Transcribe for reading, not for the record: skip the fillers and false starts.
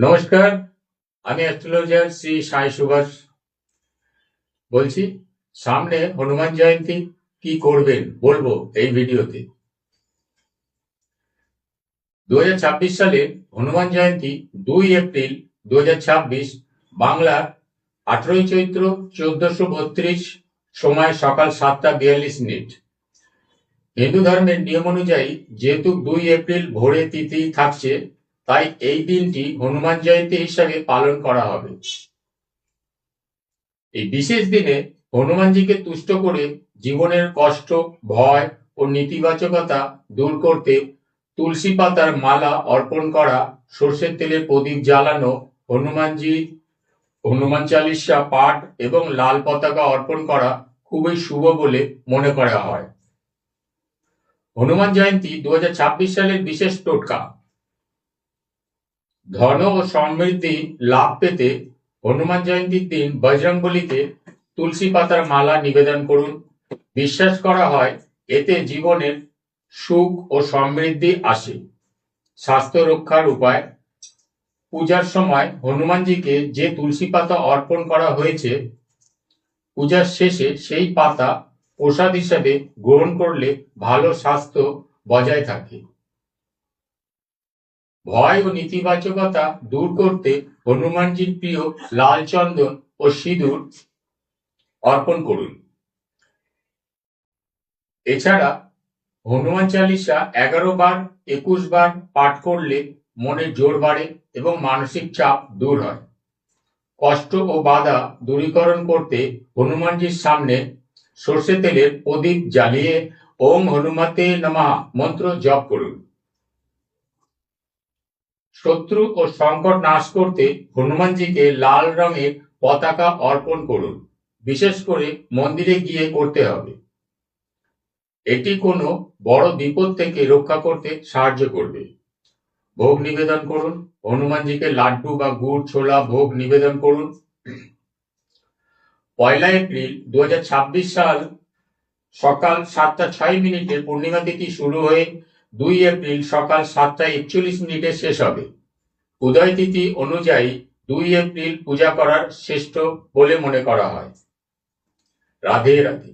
নমস্কার, আমি অ্যাস্ট্রোলজার শ্রী সাই সুভাষ বলছি। সামনে হনুমান জয়ন্তী, কি করবেন বলবো এই ভিডিওতে। 2026 সালে হনুমান জয়ন্তী 2 এপ্রিল 2026, বাংলার 18ই চৈত্র 1432, সময় সকাল 7:42। হিন্দু ধর্মের নিয়ম অনুযায়ী যেহেতু 2 এপ্রিল ভোরে তিথি থাকছে, তাই এই দিনটি হনুমান জয়ন্তী হিসাবে পালন করা হবে। এই বিশেষ দিনে হনুমানজিকে তুষ্ট করে জীবনের কষ্ট, ভয় ও নেতিবাচকতা দূর করতে তুলসী পাতার মালা অর্পণ করা, সর্ষের তেলের প্রদীপ জ্বালানো, হনুমান চালিসা পাঠ এবং লাল পতাকা অর্পণ করা খুবই শুভ বলে মনে করা হয়। হনুমান জয়ন্তী 2026 সালের বিশেষ টোটকা। ধন ও সমৃদ্ধি লাভ পেতে হনুমান জয়ন্তীর দিন বজরংবলীকে তুলসী পাতার মালা নিবেদন করুন। বিশ্বাস করা হয় এতে জীবনের সুখ ও সমৃদ্ধি আসে। স্বাস্থ্য রক্ষার উপায়। পূজার সময় হনুমানজিকে যে তুলসী পাতা অর্পণ করা হয়েছে, পূজার শেষে সেই পাতা প্রসাদ হিসেবে গ্রহণ করলে ভালো স্বাস্থ্য বজায় থাকে। ভয় ও নেতিবাচকতা দূর করতে হনুমানজির প্রিয় লাল চন্দন ও সিঁদুর অর্পণ করুন। এছাড়া হনুমান চালিসা 11 বার 21 বার পাঠ করলে মনের জোর বাড়ে এবং মানসিক চাপ দূর হয়। কষ্ট ও বাধা দূরীকরণ করতে হনুমানজির সামনে সর্ষে তেলের প্রদীপ জ্বালিয়ে ওম হনুমতে নমঃ মন্ত্র জপ করুন। শত্রু ও সংকট নাশ করতে হনুমানজিকে লাল রঙের পতাকা অর্পণ করুন। বিশেষ করে মন্দিরে গিয়ে করতে হবে। এটি কোনো বড় বিপদ থেকে রক্ষা করতে সাহায্য করবে। ভোগ নিবেদন করুন। হনুমানজিকে লাড্ডু বা গুড় ছোলা ভোগ নিবেদন করুন। 1 এপ্রিল 2026 সাল সকাল 7:06 পূর্ণিমা তিথি শুরু হয়ে 2 এপ্রিল সকাল 7:41 শেষ হবে। উদয় তিথি অনুযায়ী 2 এপ্রিল পূজা করার শ্রেষ্ঠ বলে মনে করা হয়। রাধে রাধে।